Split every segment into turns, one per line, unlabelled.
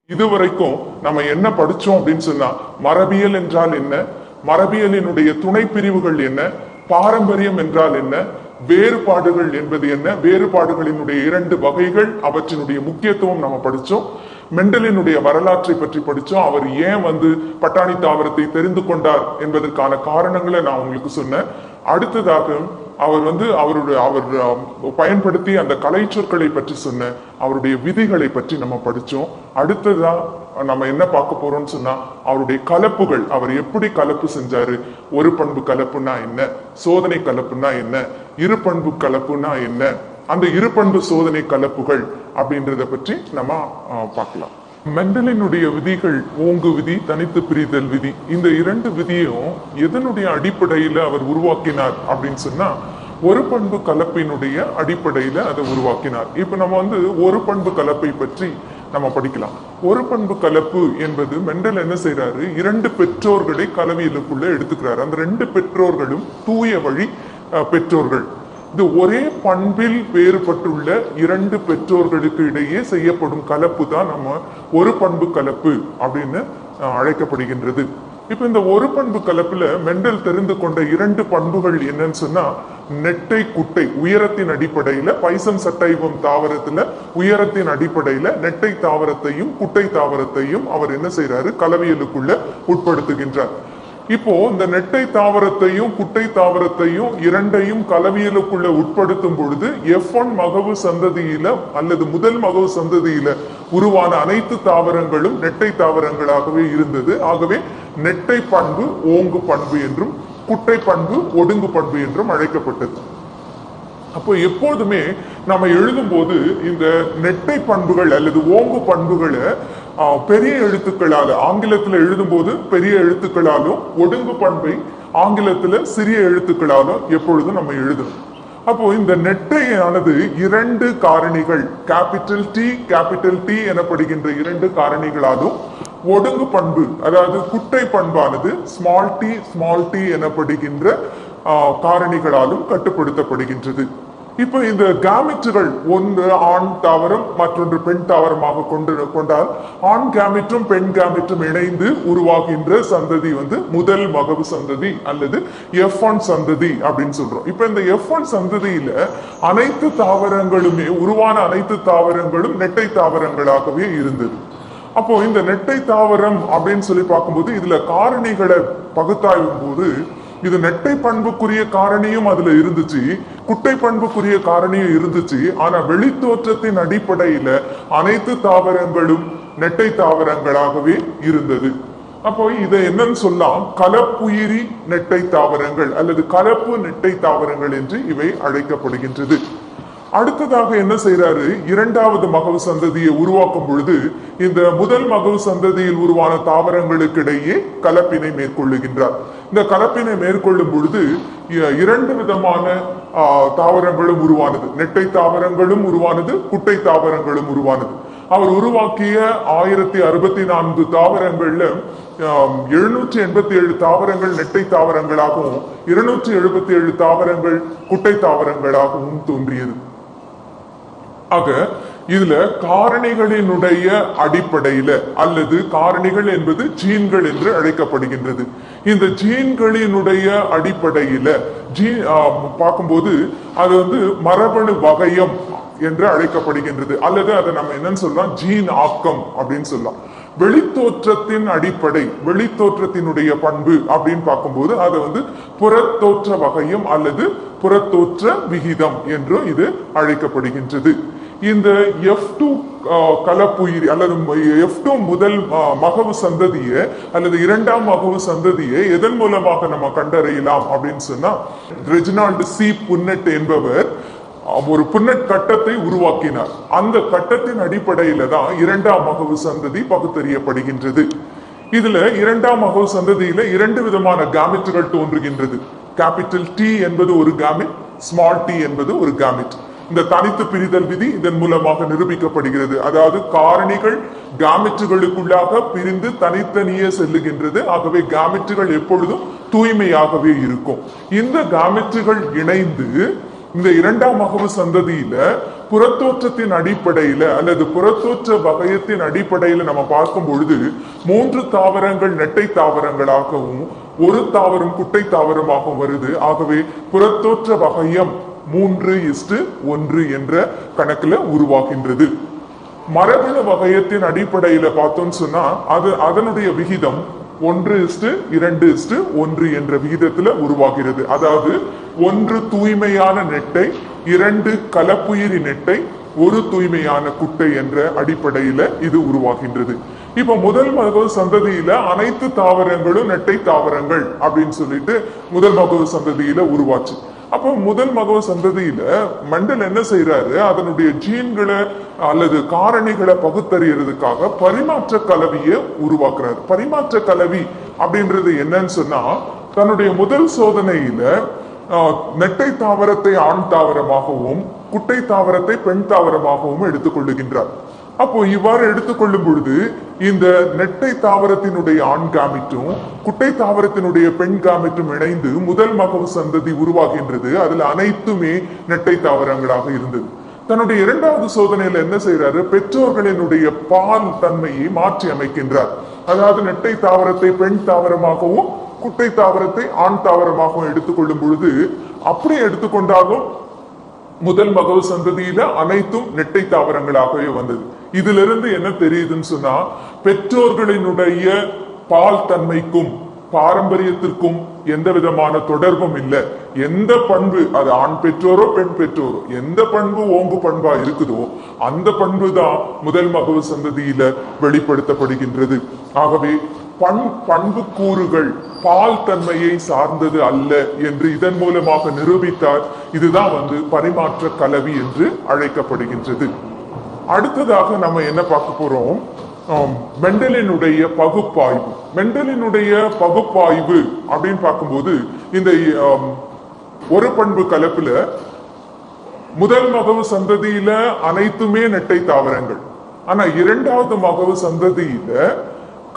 இதுவரைக்கும் நம்ம என்ன படிச்சோம் அப்படின்னு சொன்னா, மரபியல் என்றால் என்ன, மரபியலினுடைய துணை பிரிவுகள் என்ன, பாரம்பரியம் என்றால் என்ன, வேறுபாடுகள் என்பது என்ன, வேறுபாடுகளினுடைய 2 வகைகள், அவற்றினுடைய முக்கியத்துவம் நம்ம படிச்சோம். மெண்டலினுடைய வரலாற்றை பற்றி படிச்சோம். அவர் ஏன் பட்டாணி தாவரத்தை தெரிந்து கொண்டார் என்பதற்கான காரணங்களை நான் உங்களுக்கு சொன்னேன். அடுத்ததாக அவர் பயன்படுத்தி அந்த கலை சொற்களை பற்றி சொன்ன அவருடைய விதிகளை பற்றி நம்ம படிச்சோம். அடுத்ததா நம்ம என்ன பார்க்க போறோம்னு சொன்னா, அவருடைய கலப்புகள், அவர் எப்படி கலப்பு செஞ்சாரு, ஒரு பண்பு கலப்புனா என்ன, சோதனை கலப்புனா என்ன, இரு பண்பு கலப்புனா என்ன, அந்த இரு பண்பு சோதனை கலப்புகள் அப்படின்றத பற்றி நம்ம பார்க்கலாம். மெண்டலினுடைய விதிகள், ஓங்கு விதி, தனித்து பிரிதல் விதி, இந்த 2 விதியும் எதனுடைய அடிப்படையில அவர் உருவாக்கினார் அப்படின்னு சொன்னா, ஒரு பண்பு கலப்பினுடைய அடிப்படையில அதை உருவாக்கினார். இப்ப நம்ம ஒரு பண்பு கலப்பை பற்றி நம்ம படிக்கலாம். ஒரு பண்பு கலப்பு என்பது மெண்டல் என்ன செய்யறாரு, 2 பெற்றோர்களை கலவியலுக்குள்ள எடுத்துக்கிறார். அந்த 2 பெற்றோர்களும் தூய வழி பெற்றோர்கள். இது ஒரே பண்பில் வேறுபட்டுள்ள 2 பெற்றோர்களுக்கு இடையே செய்யப்படும் கலப்பு தான் நம்ம ஒரு பண்பு கலப்பு அப்படின்னு அழைக்கப்படுகின்றது. இப்ப இந்த ஒரு பண்பு கலப்புல மெண்டல் தெரிந்து கொண்ட 2 பண்புகள் என்னன்னு சொன்னா, நெட்டை குட்டை, உயரத்தின் அடிப்படையில பைசம் சட்டைவம் தாவரத்துல உயரத்தின் அடிப்படையில நெட்டை தாவரத்தையும் குட்டை தாவரத்தையும் அவர் என்ன செய்யறாரு, கலவியலுக்குள்ள உட்படுத்துகின்றார். இப்போ இந்த நெட்டை தாவரத்தையும் குட்டை தாவரத்தையும் 2ஐயும் கலவியலுக்குள்ள உட்படுத்தும் பொழுது F1 மகவு சந்ததியில அல்லது முதல் மகவு சந்ததியில உருவான அனைத்து தாவரங்களும் நெட்டை தாவரங்களாகவே இருந்தது. ஆகவே நெட்டை பண்பு ஓங்கு பண்பு என்றும் குட்டை பண்பு ஒடுங்கு பண்பு என்றும் அழைக்கப்பட்டது. அப்போ எப்போதுமே நம்ம எழுதும் போது இந்த நெட்டை பண்புகள் அல்லது ஓங்கு பண்புகளை பெரிய எழுத்துக்களால ஆங்கிலத்துல எழுதும் போது பெரிய எழுத்துக்களாலும், ஒடுங்கு பண்பை ஆங்கிலத்துல சிறிய எழுத்துக்களாலும் எப்பொழுதும் நம்ம எழுதணும். அப்போ இந்த நெட்டையானது 2 காரணிகள், கேபிட்டல் டி எனப்படுகின்ற 2 காரணிகளாலும், ஒடுங்கு பண்பு அதாவது குட்டை பண்பானது ஸ்மால் டி எனப்படுகின்ற காரணிகளாலும் கட்டுப்படுத்தப்படுகின்றது. இப்ப இந்த கேமிட்டுகள், ஒன்று ஆண் தாவரம் மற்றொன்று பெண் தாவரமாக கொண்டால், ஆண் கேமிட்டும் பெண் கேமிட்டும் இணைந்து உருவாகின்ற சந்ததி முதல் மகவு சந்ததி அல்லது F1 சந்ததி அப்படின்னு சொல்றோம். இப்ப இந்த F1 சந்ததியில அனைத்து தாவரங்களுமே, உருவான அனைத்து தாவரங்களும் நெட்டை தாவரங்களாகவே இருந்தது. அப்போ இந்த நெட்டை தாவரம் அப்படின்னு சொல்லி பார்க்கும்போது, இதுல காரணிகளை பகுத்தாயும் போது இது நெட்டை பண்புக்குரிய காரணியும் அதுல இருந்துச்சு, குட்டை பண்புக்குரிய காரணியும் இருந்துச்சு. ஆனா வெளித்தோற்றத்தின் அடிப்படையில அனைத்து தாவரங்களும் நெட்டை தாவரங்களாகவே இருந்தது. அப்போ இதை என்னன்னு சொல்லலாம், கலப்புயிரி நெட்டை தாவரங்கள் அல்லது கலப்பு நெட்டை தாவரங்கள் என்று இவை அழைக்கப்படுகின்றது. அடுத்ததாக என்ன செய்யறாரு, 2வது மகவு சந்ததியை உருவாக்கும் பொழுது இந்த முதல் மகவு சந்ததியில் உருவான தாவரங்களுக்கு இடையே கலப்பினை மேற்கொள்ளுகின்றார். இந்த கலப்பினை மேற்கொள்ளும் பொழுது 2 விதமான தாவரங்களும் உருவானது, நெட்டை தாவரங்களும் உருவானது, குட்டை தாவரங்களும் உருவானது. அவர் உருவாக்கிய 1064 தாவரங்கள்ல 787 தாவரங்கள் நெட்டை தாவரங்களாகவும் 277 தாவரங்கள் குட்டை தாவரங்களாகவும் தோன்றியது. ஆக இதுல காரணிகளினுடைய அடிப்படையில அல்லது காரணிகள் என்பது ஜீன்கள் என்று அழைக்கப்படுகின்றது. இந்த ஜீன்களினுடைய அடிப்படையில பார்க்கும்போது அது மரபணு வகையம் என்று அழைக்கப்படுகின்றது. அல்லது அதை நம்ம என்னன்னு சொல்லலாம், ஜீன் ஆக்கம் அப்படின்னு சொல்லலாம். வெளித்தோற்றத்தின் அடிப்படை, வெளித்தோற்றத்தினுடைய பண்பு அப்படின்னு பார்க்கும்போது அது புறத்தோற்ற வகையம் அல்லது புறத்தோற்ற விகிதம் என்று இது அழைக்கப்படுகின்றது. இந்த F2 கலப்புயிரி அல்லது F2 முதல் மகவு சந்ததியை அல்லது 2ஆம் மகவு சந்ததியை எதன் மூலமாக நம்ம கண்டறியலாம் அப்படின்னு சொன்னா, ரெஜினால்டு சி புன்னட் என்பவர் ஒரு புன்னட் கட்டத்தை உருவாக்கினார். அந்த கட்டத்தின் அடிப்படையில தான் 2ஆம் மகவு சந்ததி பகுத்தறியப்படுகின்றது. இதுல 2ஆம் மகவு சந்ததியில 2 விதமான கேமிட்டுகள் தோன்றுகின்றது. கேபிட்டல் டி என்பது ஒரு கேமிட், ஸ்மால் டி என்பது ஒரு கேமிட். இந்த தனித்து பிரிதல் விதி இதன் மூலமாக நிரூபிக்கப்படுகிறது. அதாவது காரணிகள் கேமிட்டுகளுக்குள்ளாக பிரிந்து தனித்தனியே செல்லுகின்றது. ஆகவே கேமிட்டுகள் எப்பொழுதும் தூய்மையாகவே இருக்கும். இந்த கேமிட்டுகள் இணைந்து இந்த இரண்டாம் அகவு சந்ததியில புறத்தோற்றத்தின் அடிப்படையில அல்லது புறத்தோற்ற வகையத்தின் அடிப்படையில நம்ம பார்க்கும் பொழுது 3 தாவரங்கள் நெட்டை தாவரங்களாகவும் ஒரு தாவரம் குட்டை தாவரமாகவும் வருது. ஆகவே புறத்தோற்ற வகையம் 3:1 என்ற கணக்குல உருவாகின்றது. மரபணு வகையத்தின் அடிப்படையில பார்த்தோம்னு சொன்னா அதனுடைய விகிதம் 1:2:1 என்ற விகிதத்துல உருவாகிறது. அதாவது 1 தூய்மையான நெட்டை, 2 கலப்புயிரி நெட்டை, 1 தூய்மையான குட்டை என்ற அடிப்படையில இது உருவாகின்றது. இப்ப முதல் மகவு சந்ததியில அனைத்து தாவரங்களும் நெட்டை தாவரங்கள் அப்படின்னு சொல்லிட்டு முதல் மகவு சந்ததியில உருவாச்சு. அப்போ முதல் மகவு சந்ததியில மெண்டல் என்ன செய்யறாரு, அதனுடைய ஜீன்களை அல்லது காரணிகளை பகுத்தறியறதுக்காக பரிமாற்ற கலவியை உருவாக்குறாரு. பரிமாற்ற கலவி அப்படின்றது என்னன்னு சொன்னா, தன்னுடைய முதல் சோதனையில நெட்டை தாவரத்தை ஆண் தாவரமாகவும் குட்டை தாவரத்தை பெண் தாவரமாகவும் எடுத்துக்கொள்ளுகின்றார். அப்போ இவ்வாறு எடுத்துக்கொள்ளும் பொழுது இந்த நெட்டை தாவரத்தினுடைய ஆண் காமிட்டும் குட்டை தாவரத்தினுடைய பெண் காமிட்டும் இணைந்து முதல் மகவு சந்ததி உருவாகின்றது. அதுல அனைத்துமே நெட்டை தாவரங்களாக இருந்தது. தன்னுடைய இரண்டாவது சோதனையில என்ன செய்யறாரு, பெற்றோர்களினுடைய பால் தன்மையை மாற்றி அமைக்கின்றார். அதாவது நெட்டை தாவரத்தை பெண் தாவரமாகவும் குட்டை தாவரத்தை ஆண் தாவரமாகவும் எடுத்துக்கொள்ளும் பொழுது, அப்படியே எடுத்துக்கொண்டாலும் முதல் மகவு சந்ததியில அனைத்தும் நெட்டை தாவரங்களாகவே வந்தது. இதுல இருந்து என்ன தெரியுதுன்னு சொன்னா, பெற்றோர்களினுடைய பால் தன்மைக்கும் பாரம்பரியத்திற்கும் எந்த விதமான தொடர்பும் இல்லை. எந்த பண்பு, அது ஆண் பெற்றோரோ பெண் பெற்றோரோ, எந்த பண்பு ஓங்கு பண்பா இருக்குதோ அந்த பண்பு தான் முதல் மகவு சந்ததியில வெளிப்படுத்தப்படுகின்றது. ஆகவே பண்பு கூறுகள் பால் தன்மையை சார்ந்தது அல்ல என்று இதன் மூலமாக நிரூபித்தார். இதுதான் பரிமாற்ற கலவி என்று அழைக்கப்படுகின்றது. அடுத்ததாக நம்ம என்ன பார்க்க போறோம், மெண்டலினுடைய பகுப்பாய்வு. மெண்டலினுடைய பகுப்பாய்வு அப்படின்னு பார்க்கும்போது, இந்த ஒரு பண்பு கலப்புல முதல் மகவு சந்ததியில அனைத்துமே நெட்டை தாவரங்கள். ஆனா இரண்டாவது மகவு சந்ததியில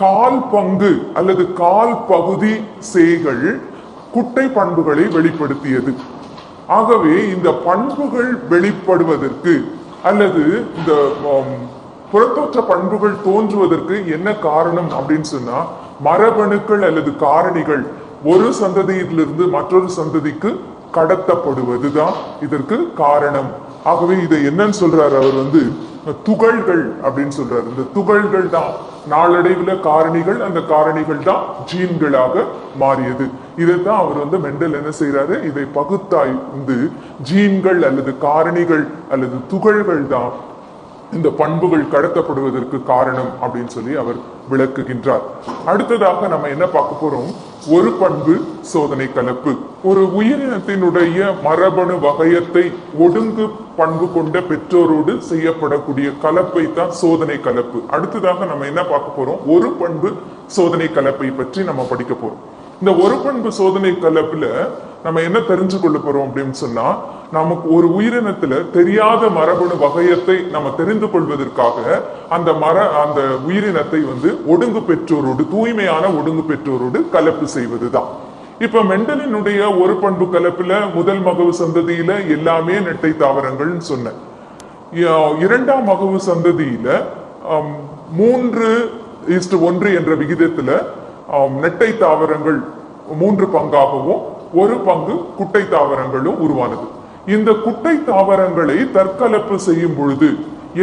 கால் பங்கு அல்லது கால் பகுதி சேகள் குட்டை பண்புகளை வெளிப்படுத்தியது. ஆகவே இந்த பண்புகள் வெளிப்படுவதற்கு அல்லது இந்த புறத்தோற்ற பண்புகள் தோன்றுவதற்கு என்ன காரணம் அப்படின்னு சொன்னா, மரபணுக்கள் அல்லது காரணிகள் ஒரு சந்ததியிலிருந்து மற்றொரு சந்ததிக்கு கடத்தப்படுவதுதான் இதற்கு காரணம். ஆகவே இதை என்னன்னு சொல்றாரு அவர், துகள்கள் அப்படின்னு சொல்றாரு. இந்த துகள்கள் தான் நாளடைவில் காரணிகள், அந்த காரணிகள் தான் ஜீன்களாக மாறியது. இதைத்தான் அவர் மெண்டல் என்ன செய்யறாரு, இதை பகுத்தாய்ந்து ஜீன்கள் அல்லது காரணிகள் அல்லது துகள்கள் தான் இந்த பண்புகள் கடத்தப்படுவதற்கு காரணம் அப்படின்னு சொல்லி அவர் விளக்குகின்றார். அடுத்ததாக நம்ம என்ன பார்க்க போறோம், ஒரு பண்பு சோதனை கலப்பு. ஒரு உயிரினத்தினுடைய மரபணு வகையத்தை ஒடுங்கு பண்பு கொண்ட பெற்றோரோடு செய்யப்படக்கூடிய கலப்பை தான் சோதனை கலப்பு. அடுத்ததாக நம்ம என்ன பார்க்க போறோம், ஒரு பண்பு சோதனை கலப்பை பற்றி நம்ம படிக்க போறோம். இந்த ஒரு பண்பு சோதனை கலப்புல நம்ம என்ன தெரிஞ்சு கொள்ள போறோம் அப்படின்னு சொன்னா, நமக்கு ஒரு உயிரினத்துல தெரியாத மரபணு வகையத்தை நம்ம தெரிந்து கொள்வதற்காக அந்த உயிரினத்தை ஒடுங்கு பெற்றோரோடு, தூய்மையான ஒடுங்கு பெற்றோரோடு கலப்பு செய்வதுதான். இப்ப மெண்டலினுடைய ஒரு பண்பு கலப்புல முதல் மகவு சந்ததியில எல்லாமே நெட்டை தாவரங்கள் சொன்ன, இரண்டாம் மகவு சந்ததியில 3:1 என்ற விகிதத்துல நெட்டை தாவரங்கள் 3 பங்காகவும் 1 பங்கு குட்டை தாவரங்களும் உருவானது. இந்த குட்டை தாவரங்களை தற்கலப்பு செய்யும் பொழுது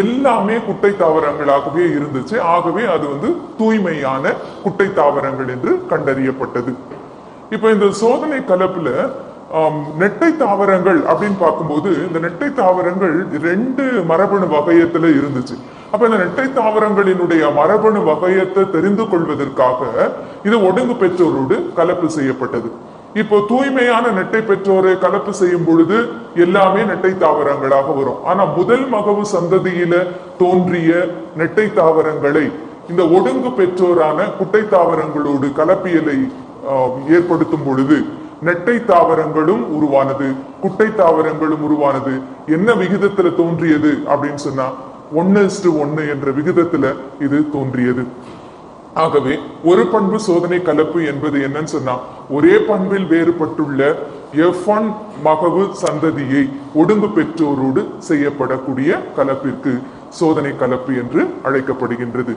எல்லாமே குட்டை தாவரங்களாகவே இருந்துச்சு. ஆகவே அது தூய்மையான குட்டை தாவரங்கள் என்று கண்டறியப்பட்டது. இப்ப இந்த சோதனை கலப்புல நெட்டை தாவரங்கள் அப்படின்னு பார்க்கும்போது, இந்த நெட்டை தாவரங்கள் 2 மரபணு வகையத்துல இருந்துச்சு. அப்ப இந்த நெட்டை தாவரங்களினுடைய மரபணு வகையத்தை தெரிந்து கொள்வதற்காக இது ஒடுங்கு பெற்றோரோடு கலப்பு செய்யப்பட்டது. இப்போ தூய்மையான நெட்டை பெற்றோரை கலப்பு செய்யும் பொழுது எல்லாமே நெட்டை தாவரங்களாக வரும். ஆனா முதல் மகவு சந்ததியில தோன்றிய நெட்டை தாவரங்களை இந்த ஒடுங்கு பெற்றோரான குட்டை தாவரங்களோடு கலப்பியலை ஏற்படுத்தும் பொழுது நெட்டை தாவரங்களும் உருவானது, குட்டை தாவரங்களும் உருவானது. என்ன விகிதத்துல தோன்றியது அப்படின்னு சொன்னா 1:1 என்ற விகிதத்துல இது தோன்றியது. ஆகவே ஒரு பண்பு சோதனை கலப்பு என்பது என்னன்னு சொன்னா, ஒரே பண்பில் வேறுபட்டுள்ள F1 மகவு சந்ததியை ஒடுங்கு பெற்றோரோடு செய்யப்படக்கூடிய கலப்பிற்கு சோதனை கலப்பு என்று அழைக்கப்படுகின்றது.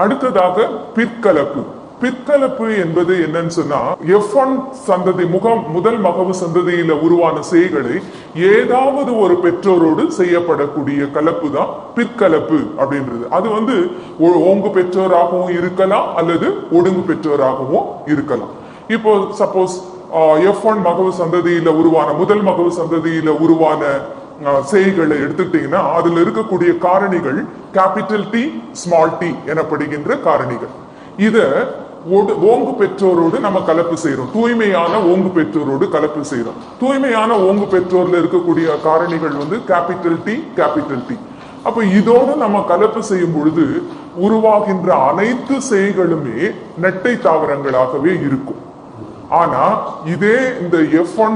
அடுத்ததாக பிற்கலப்பு. பிற்கலப்பு என்பது என்னன்னு சொன்னா F1 சந்ததி முதல் மகவு சந்ததியில உருவான சேய்களை ஏதாவது ஒரு பெற்றோரோடு செய்யப்படக்கூடிய கலப்பு தான் பிற்கலப்பு அப்படின்றது. அது ஓங்கு பெற்றோராகவும் இருக்கலாம் அல்லது ஒடுங்கு பெற்றோராகவும் இருக்கலாம். இப்போ சப்போஸ் F1 மகவு சந்ததியில உருவான முதல் மகவு சந்ததியில உருவான சேய்களை எடுத்துக்கிட்டீங்கன்னா அதுல இருக்கக்கூடிய காரணிகள் கேபிட்டல் டி ஸ்மால் டி எனப்படுகின்ற காரணிகள். இத ஓங்கு பெற்றோரோடு நம்ம கலப்பு செய்யறோம். தூய்மையான ஓங்கு பெற்றோரோடு கலப்பு செய்யறோம். தூய்மையான ஓங்கு பெற்றோர்ல இருக்கக்கூடிய காரணிகள் கேபிட்டல் டி. அப்ப இதோடு நம்ம கலப்பு செய்யும் பொழுது உருவாகின்ற அனைத்து சேய்களுமே நெட்டை தாவரங்களாகவே இருக்கும். ஆனா இதே இந்த F1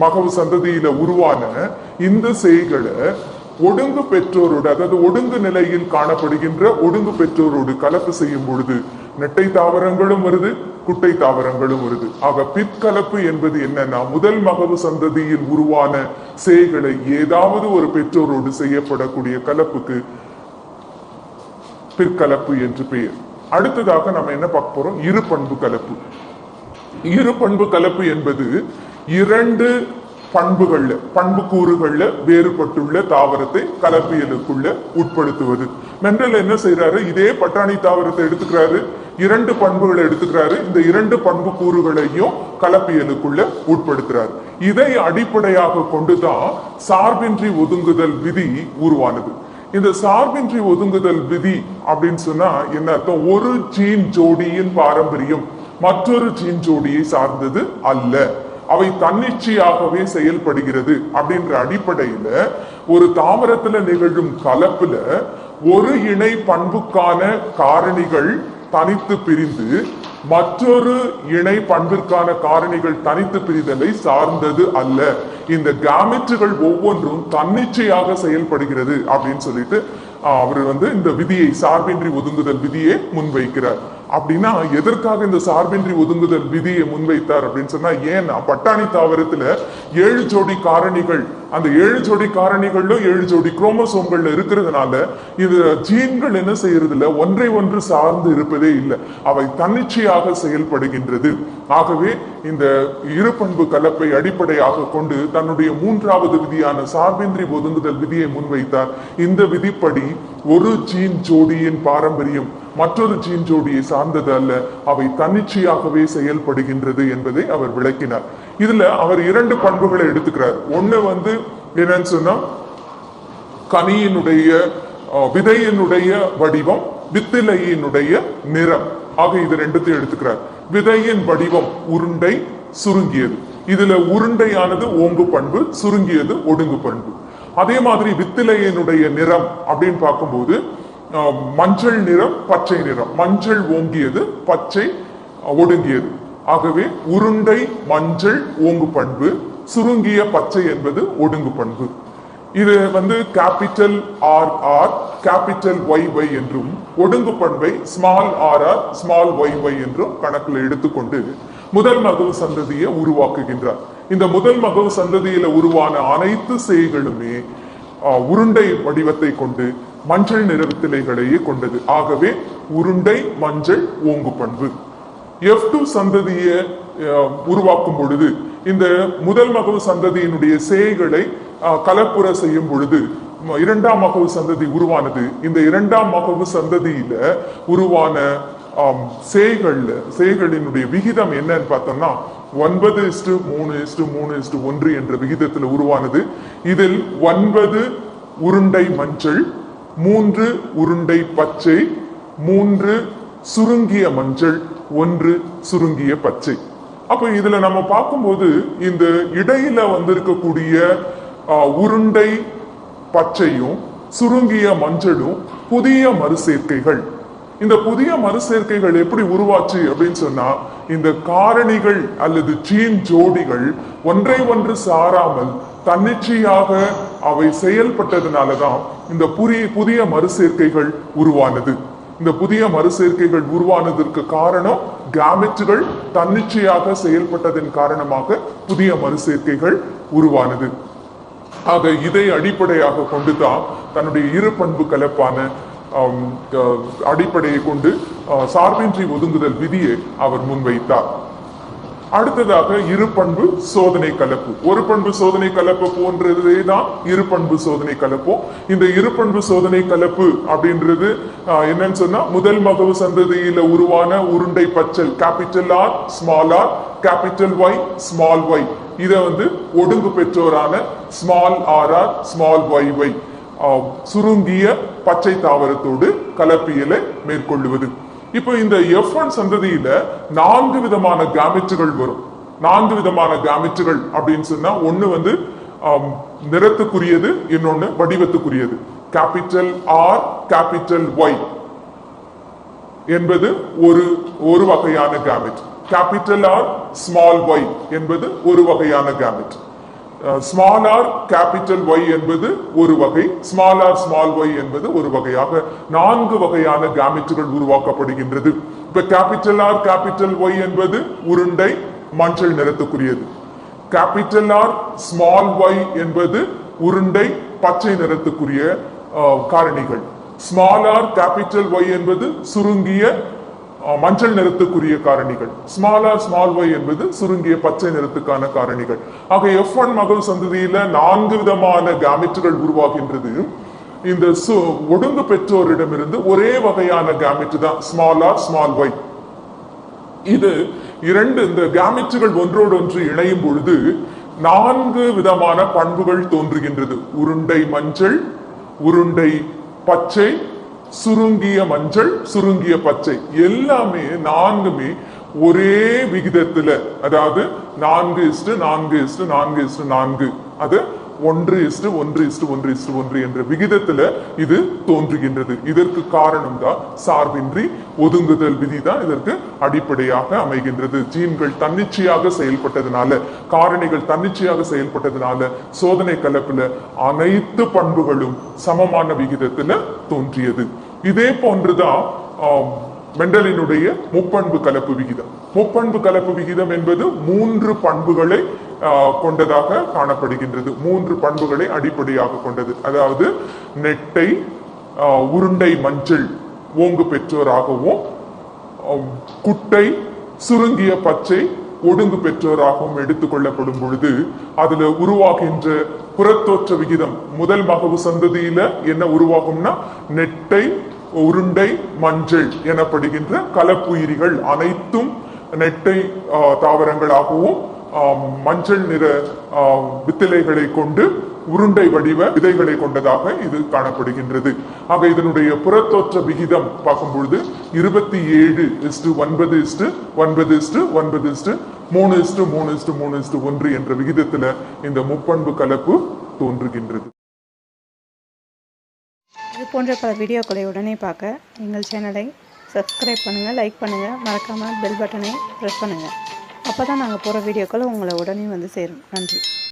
மகவு சந்ததியில உருவான இந்த சேய்களை ஒடுங்கு பெற்றோரோடு, அதாவது ஒடுங்கு நிலையில் காணப்படுகின்ற ஒடுங்கு பெற்றோரோடு கலப்பு செய்யும் பொழுது நெட்டை தாவரங்களும் வருது, குட்டை தாவரங்களும் வருது. ஆக பிற்கலப்பு என்பது என்னன்னா முதல் மகவு சந்ததியில் உருவான சேய்களை ஏதாவது ஒரு பெற்றோரோடு செய்யப்படக்கூடிய கலப்புக்கு பிற்கலப்பு என்று பெயர். அடுத்ததாக நம்ம என்ன பார்க்க போறோம்? இரு பண்பு கலப்பு. இரு பண்பு கலப்பு என்பது இரண்டு பண்புகள்ல பண்பு கூறுகள்ல வேறுபட்டுள்ள தாவரத்தை கலப்பியலுக்குள்ள உட்படுத்துவது. மெண்டல் என்ன செய்யறாரு? இதே பட்டாணி தாவரத்தை எடுத்துக்கிறாரு, இரண்டு பண்புகளை எடுத்துக்கிறாரு, இந்த இரண்டு பண்பு கூறுகளையும் கலப்பியலுக்குள்ள உட்படுத்துறாரு. இதை அடிப்படையாக கொண்டுதான் சார்பின்றி ஒதுங்குதல் விதி உருவானது. இந்த சார்பின்றி ஒதுங்குதல் விதி அப்படின்னு சொன்னா என்ன அர்த்தம்? ஒரு ஜீன் ஜோடியின் பாரம்பரியம் மற்றொரு ஜீன் ஜோடியை சார்ந்தது அல்ல, அவை தன்னிச்சையாகவே செயல்படுகிறது அப்படின்ற அடிப்படையில ஒரு தாவரத்துல நிகழும் கலப்புல ஒரு இணை பண்புக்கான காரணிகள் தனித்து பிரிந்து மற்றொரு இணை பண்பிற்கான காரணிகள் தனித்து பிரிதலை சார்ந்தது அல்ல. இந்த கேமெட்டுகள் ஒவ்வொன்றும் தன்னிச்சையாக செயல்படுகிறது அப்படின்னு சொல்லிட்டு அவர் இந்த விதியை, சார்பின்றி ஒதுங்குதல் விதியை முன்வைக்கிறார். அப்படின்னா எதற்காக இந்த சார்பின்றி ஒதுங்குதல் விதியை முன்வைத்தார் அப்படின்னு சொன்னா, ஏன்னா பட்டாணி தாவரத்துல 7 ஜோடி காரணிகள், அந்த 7 ஜோடி காரணிகள்ல 7 ஜோடி குரோமோசோம்கள்ல இருக்கிறதுனால இது ஜீன்கள் என்ன செய்யறது இல்ல, ஒன்றை ஒன்று சார்ந்து இருப்பதே இல்லை, அவை தன்னிச்சையாக செயல்படுகின்றது. ஆகவே இந்த இரு பண்பு கலப்பை அடிப்படையாக கொண்டு தன்னுடைய 3வது விதியான சார்பின்றி ஒதுங்குதல் விதியை முன்வைத்தார். இந்த விதிப்படி ஒரு ஜீன் ஜோடியின் பாரம்பரியம் மற்றொரு ஜீன் ஜோடியை சார்ந்தது அல்ல, அவை தன்னிச்சையாகவே செயல்படுகின்றது என்பதை அவர் விளக்கினார். இதுல அவர் 2 பண்புகளை எடுத்துக்கிறார். ஒண்ணு என்னன்னு சொன்னா கனியினுடைய விதையினுடைய வடிவம், வித்திலையினுடைய நிறம். ஆக இது 2த்தையும் எடுத்துக்கிறார். விதையின் வடிவம் உருண்டை, சுருங்கியது. இதுல உருண்டையானது ஓங்கு பண்பு, சுருங்கியது ஒடுங்கு பண்பு. அதே மாதிரி வித்திலையினுடைய நிறம் அப்படின்னு பார்க்கும்போது மஞ்சள் நிறம், பச்சை நிறம். மஞ்சள் ஓங்கியது, பச்சை ஒடுங்கியது. ஆகவே உருண்டை மஞ்சள் ஓங்கு பண்பு, சுருங்கிய பச்சை என்பது ஒடுங்கு பண்பு. இது கேபிட்டல் RR கேபிட்டல் YY என்றும் ஒடுங்கு பண்பை ஸ்மால் RR ஸ்மால் YY என்றும் கணக்கில் எடுத்துக்கொண்டு முதல் மகவு சந்ததியை உருவாக்குகின்றார். இந்த முதல் மகவு சந்ததியில உருவான அனைத்து சேய்களுமே உருண்டை வடிவத்தை கொண்டு மஞ்சள் நிற வித்திலைகளையே கொண்டது. ஆகவே உருண்டை மஞ்சள் ஓங்கு பண்பு. F2 சந்ததியை உருவாக்கும் பொழுது இந்த முதல் மகவு சந்ததியினுடைய சேய்களை கலப்புற செய்யும் பொழுது 2ஆம் மகவு சந்ததி உருவானது. இந்த 2ஆம் மகவு சந்ததியில உருவான சேய்களினுடைய விகிதம் என்னன்னு பார்த்தோம்னா 9:3:3:1 என்ற விகிதத்தில் உருவானது. இதில் 9 உருண்டை மஞ்சள், 3 உருண்டை பச்சை, 3 சுருங்கிய மஞ்சள், 1 சுருங்கிய பச்சை. அப்ப இதுல நம்ம பார்க்கும்போது இந்த இடையில இருக்கக்கூடிய உருண்டை பச்சையும் சுருங்கிய மஞ்சளும் புதிய மறுசேர்க்கைகள். இந்த புதிய மறுசேர்க்கைகள் எப்படி உருவாச்சு அப்படின்னு சொன்னா, இந்த காரணிகள் அல்லது ஜீன் ஜோடிகள் ஒன்றை ஒன்று சாராமல் தன்னிச்சையாக அவை செயல்பட்டதுனாலதான் இந்த புதிய மறுசேர்க்கைகள் உருவானது. இந்த புதிய மறுசேர்க்கைகள் உருவானதற்கு காரணம் கேமெட்டுகள் தன்னிச்சையாக செயல்பட்டதன் காரணமாக புதிய மறுசேர்க்கைகள் உருவானது. ஆக இதை அடிப்படையாக கொண்டுதான் தன்னுடைய இரு பண்பு கலப்பான அடிப்படையை கொண்டு சார்பின்றி ஒதுங்குதல் விதியை அவர் முன்வைத்தார். அடுத்ததாக இரு பண்பு சோதனை கலப்பு. ஒரு பண்பு சோதனை கலப்பு போன்றதே தான் இரு பண்பு சோதனை கலப்பும். இந்த இரு பண்பு சோதனை கலப்பு அப்படின்றது என்னன்னு சொன்னா முதல் மகவு சந்ததியில உருவான உருண்டை பச்சல் capital R small R capital Y small y இத ஒடுங்கு பெற்றோரான small r r small y y சுருங்கிய பச்சை தாவரத்தோடு கலப்பியலை மேற்கொள்ளுவது. இப்போ இந்த F1 சந்ததியில 4 விதமான கேமெட்டுகள் வரும். 4 விதமான கேமெட்டுகள் அப்படின்னு சொன்னா ஒண்ணு நிறத்துக்குரியது, இன்னொன்னு வடிவத்துக்குரியது. கேபிட்டல் ஆர் கேபிட்டல் ஒய் என்பது ஒரு வகையான gamete. Capital R small Y என்பது ஒரு வகையான gamete. Small R capital Y என்பது ஒரு வகை, ஸ்மால் ஆர் ஸ்மால் ஒய் என்பது ஒரு வகையாக 4 வகையான கேமெட்டுகள் உருவாக்கப்படுகின்றது. இப்ப கேபிட்டல் ஆர் கேபிட்டல் ஒய் என்பது உருண்டை மஞ்சள் நிறத்துக்குரியது. கேபிட்டல் ஆர் ஸ்மால் ஒய் என்பது உருண்டை பச்சை நிறத்துக்குரிய காரணிகள். ஸ்மால் ஆர் கேபிட்டல் ஒய் என்பது சுருங்கிய மஞ்சள் நிறத்துக்குரிய காரணிகள். ஸ்மால் ஆர் ஸ்மால் ஒய் என்பது சுருங்கிய பச்சை நிறத்துக்கான காரணிகள். ஆக F1 மகவு சந்ததியில 4 விதமான கேமெட்டுகள் உருவாகின்றது. இந்த ஒடுங்கு பெற்றோரிடமிருந்து ஒரே வகையான கேமெட் தான் ஸ்மால் ஆர் ஸ்மால் ஒய். இது இந்த கேமெட்டுகள் ஒன்றோடு ஒன்று இணையும் பொழுது 4 விதமான பண்புகள் தோன்றுகின்றது. உருண்டை மஞ்சள், உருண்டை பச்சை, சுருங்கிய மஞ்சள், சுருங்கிய பச்சை எல்லாமே 4மே ஒரே விகிதத்துல, அதாவது 4:4:4:4 அது 1:1:1:1 என்ற விகிதத்துல இது தோன்றுகின்றது. இதற்கு காரணம் தான் சார்பின்றி ஒதுங்குதல் விதி தான் இதற்கு அடிப்படையாக அமைகின்றது. ஜீன்கள் தன்னிச்சையாக செயல்பட்டதுனால, காரணிகள் தன்னிச்சையாக செயல்பட்டதுனால சோதனை கலப்புல அனைத்து பண்புகளும் சமமான விகிதத்துல தோன்றியது. இதே போன்றுதான் மெண்டலினுடைய முப்பண்பு கலப்பு விகிதம். முப்பண்பு கலப்பு விகிதம் என்பது 3 பண்புகளை கொண்டதாக காணப்படுகின்றது. 3 பண்புகளை அடிப்படையாக கொண்டது. அதாவது நெட்டை, உருண்டை மஞ்சள் ஓங்கு பெற்றோராகவும், குட்டை சுருங்கிய பச்சை ஒடுங்கு பெற்றோராகவும் எடுத்துக்கொள்ளப்படும் பொழுது அதுல உருவாகின்ற புறத்தோற்ற விகிதம் முதல் மகவு சந்ததியில என்ன உருவாகும்னா நெட்டை, உருண்டை மஞ்சள் எனப்படுகின்ற கலப்புயிரிகள் அனைத்தும் நெட்டை தாவரங்களாகவும் மஞ்சள் நிற வித்திலைகளை கொண்டு உருண்டை வடிவ விதைகளை கொண்டதாக இது காணப்படுகின்றது. ஆக இதனுடைய புறத்தோற்ற விகிதம் பார்க்கும் பொழுது 27:9:9:9:3:3:3:1 என்ற விகிதத்துல இந்த முப்பண்பு கலப்பு தோன்றுகின்றது.
இது போன்ற பல வீடியோக்களை உடனே பார்க்க எங்கள் சேனலை சப்ஸ்கிரைப் பண்ணுங்கள், லைக் பண்ணுங்கள், மறக்காமல் பெல் பட்டனை ப்ரெஸ் பண்ணுங்கள். அப்போ தான் நாங்கள் போகிற வீடியோக்கள் உங்களை உடனே சேரும். நன்றி.